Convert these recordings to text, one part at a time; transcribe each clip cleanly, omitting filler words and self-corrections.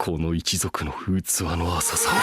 この一族の器の浅さを。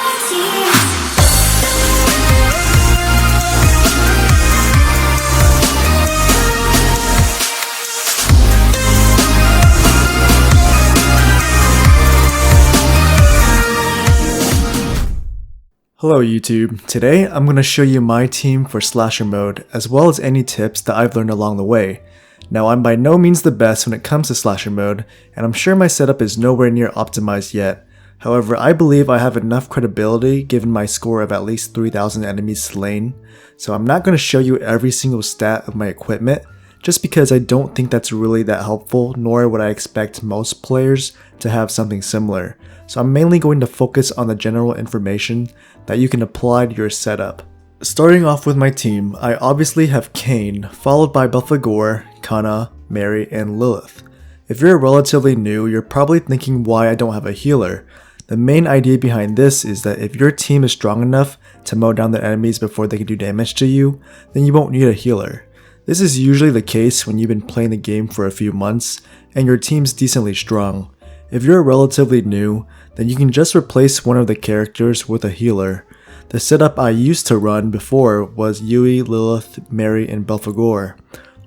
Hello YouTube, today I'm going to show you my team for slasher mode as well as any tips that I've learned along the way. Now I'm by no means the best when it comes to slasher mode, and I'm sure my setup is nowhere near optimized yet. However, I believe I have enough credibility given my score of at least 3,000 enemies slain, so I'm not going to show you every single stat of my equipment, just because I don't think that's really that helpful, nor would I expect most players to have something similar. So I'm mainly going to focus on the general information that you can apply to your setup. Starting off with my team, I obviously have Kane, followed by Belphegor, Kana, Mary, and Lilith. If you're relatively new, you're probably thinking why I don't have a healer. The main idea behind this is that if your team is strong enough to mow down the enemies before they can do damage to you, then you won't need a healer. This is usually the case when you've been playing the game for a few months and your team's decently strong. If you're relatively new, then you can just replace one of the characters with a healer. The setup I used to run before was Yui, Lilith, Mary, and Belphegor.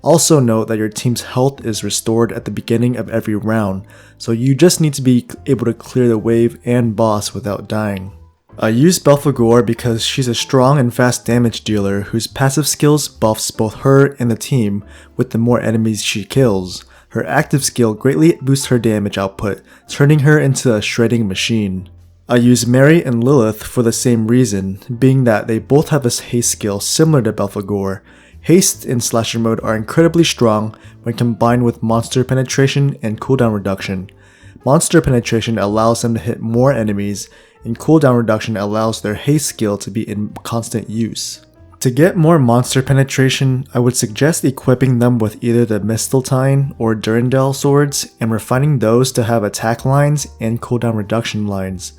Also note that your team's health is restored at the beginning of every round, so you just need to be able to clear the wave and boss without dying. I use Belphegor because she's a strong and fast damage dealer whose passive skills buffs both her and the team with the more enemies she kills. Her active skill greatly boosts her damage output, turning her into a shredding machine. I use Mary and Lilith for the same reason, being that they both have a haste skill similar to Belphegor. Haste in slasher mode are incredibly strong when combined with monster penetration and cooldown reduction. Monster penetration allows them to hit more enemies, and cooldown reduction allows their haste skill to be in constant use. To get more monster penetration, I would suggest equipping them with either the Mistletoe or Durandal swords and refining those to have attack lines and cooldown reduction lines.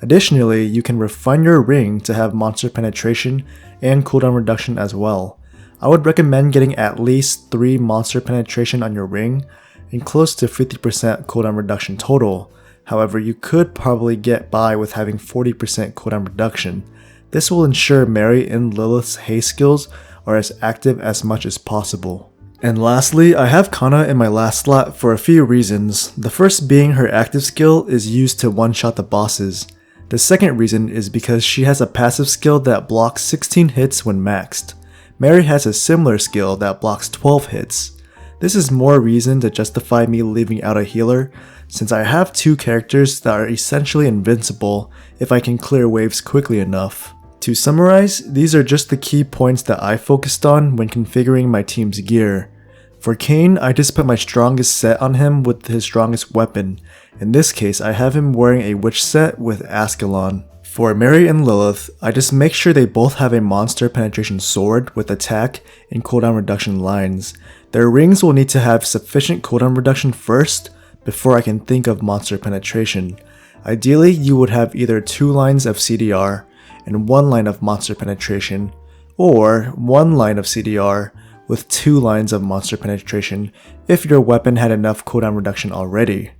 Additionally, you can refine your ring to have monster penetration and cooldown reduction as well. I would recommend getting at least 3 monster penetration on your ring and close to 50% cooldown reduction total. However, you could probably get by with having 40% cooldown reduction. This will ensure Mary and Lilith's haste skills are as active as much as possible. And lastly, I have Kana in my last slot for a few reasons. The first being her active skill is used to one-shot the bosses. The second reason is because she has a passive skill that blocks 16 hits when maxed. Mary has a similar skill that blocks 12 hits. This is more reason to justify me leaving out a healer, since I have 2 characters that are essentially invincible if I can clear waves quickly enough. To summarize, these are just the key points that I focused on when configuring my team's gear. For Kane, I just put my strongest set on him with his strongest weapon. In this case, I have him wearing a witch set with Ascalon. For Mary and Lilith, I just make sure they both have a monster penetration sword with attack and cooldown reduction lines. Their rings will need to have sufficient cooldown reduction first before I can think of monster penetration. Ideally, you would have either 2 lines of CDR and 1 line of monster penetration, or 1 line of CDR with 2 lines of monster penetration if your weapon had enough cooldown reduction already.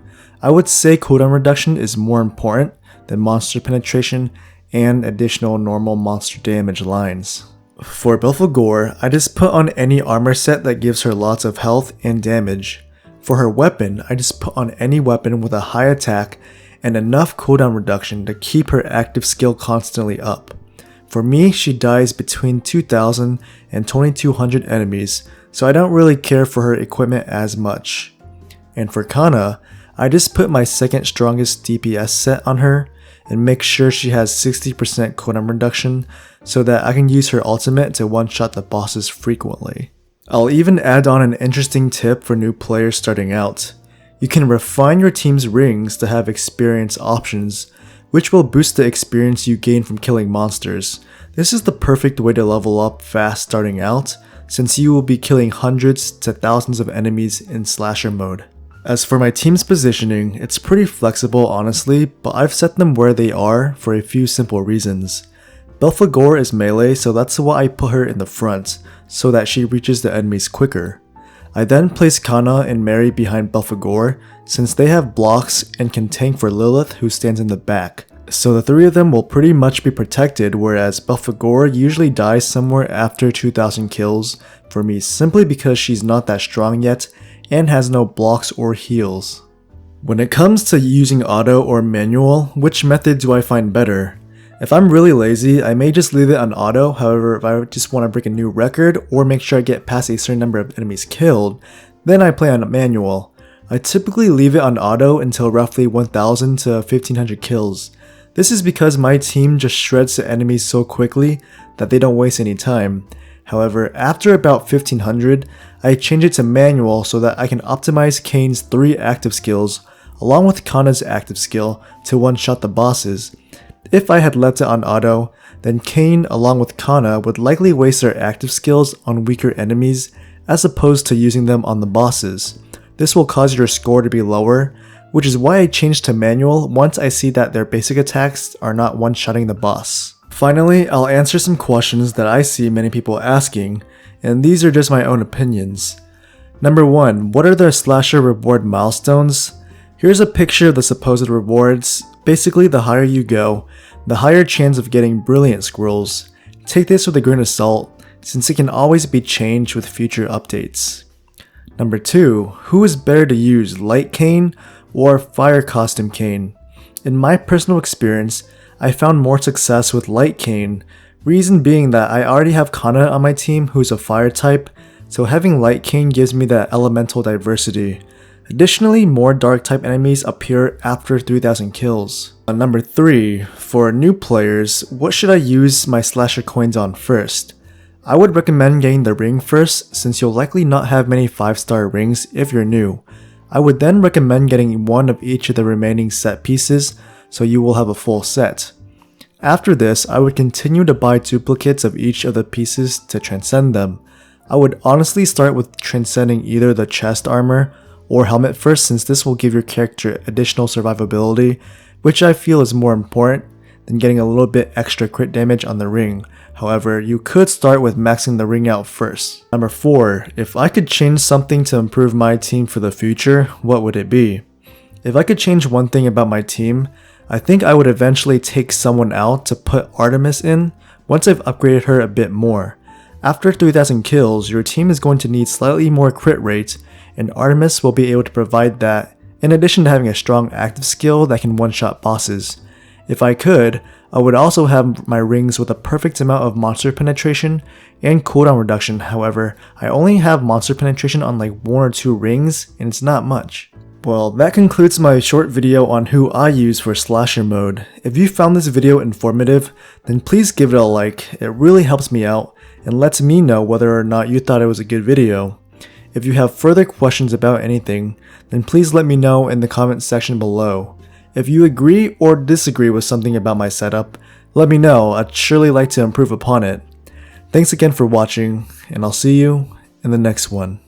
I would say cooldown reduction is more important than monster penetration and additional normal monster damage lines. For Belphegor, I just put on any armor set that gives her lots of health and damage. For her weapon, I just put on any weapon with a high attack and enough cooldown reduction to keep her active skill constantly up. For me, she dies between 2,000 and 2,200 enemies, so I don't really care for her equipment as much. And for Kana, I just put my second strongest DPS set on her and make sure she has 60% cooldown reduction so that I can use her ultimate to one-shot the bosses frequently. I'll even add on an interesting tip for new players starting out. You can refine your team's rings to have experience options, which will boost the experience you gain from killing monsters. This is the perfect way to level up fast starting out, since you will be killing hundreds to thousands of enemies in slasher mode. As for my team's positioning, it's pretty flexible honestly, but I've set them where they are for a few simple reasons. Belphegor is melee, so that's why I put her in the front, so that she reaches the enemies quicker. I then place Kana and Mary behind Belphegor since they have blocks and can tank for Lilith who stands in the back. So the three of them will pretty much be protected, whereas Belphegor usually dies somewhere after 2000 kills for me simply because she's not that strong yet and has no blocks or heals. When it comes to using auto or manual, which method do I find better? If I'm really lazy, I may just leave it on auto. However, if I just want to break a new record or make sure I get past a certain number of enemies killed, then I play on manual. I typically leave it on auto until roughly 1000 to 1500 kills. This is because my team just shreds the enemies so quickly that they don't waste any time. However, after about 1500, I change it to manual so that I can optimize Kane's 3 active skills along with Kana's active skill to one-shot the bosses. If I had left it on auto, then Kane along with Kana would likely waste their active skills on weaker enemies as opposed to using them on the bosses. This will cause your score to be lower, which is why I changed to manual once I see that their basic attacks are not one-shotting the boss. Finally, I'll answer some questions that I see many people asking, and these are just my own opinions. Number 1, what are the slasher reward milestones? Here's a picture of the supposed rewards. Basically, the higher you go, the higher chance of getting brilliant scrolls. Take this with a grain of salt, since it can always be changed with future updates. Number 2, who is better to use, Light Kane or Fire Costume Kane? In my personal experience, I found more success with Light Kane, reason being that I already have Kana on my team who's a fire type, so having Light Kane gives me that elemental diversity. Additionally, more dark type enemies appear after 3000 kills. Number 3, for new players, what should I use my slasher coins on first? I would recommend getting the ring first since you'll likely not have many 5-star rings if you're new. I would then recommend getting one of each of the remaining set pieces so you will have a full set. After this, I would continue to buy duplicates of each of the pieces to transcend them. I would honestly start with transcending either the chest armor or helmet first since this will give your character additional survivability, which I feel is more important than getting a little bit extra crit damage on the ring. However, you could start with maxing the ring out first. Number 4, if I could change something to improve my team for the future, what would it be? If I could change one thing about my team, I think I would eventually take someone out to put Artemis in once I've upgraded her a bit more. After 3000 kills, your team is going to need slightly more crit rate, and Artemis will be able to provide that, in addition to having a strong active skill that can one-shot bosses. If I could, I would also have my rings with a perfect amount of monster penetration and cooldown reduction. However, I only have monster penetration on like 1 or 2 rings, and it's not much. Well, that concludes my short video on who I use for slasher mode. If you found this video informative, then please give it a like. It really helps me out and lets me know whether or not you thought it was a good video. If you have further questions about anything, then please let me know in the comment section below. If you agree or disagree with something about my setup, let me know. I'd surely like to improve upon it. Thanks again for watching, and I'll see you in the next one.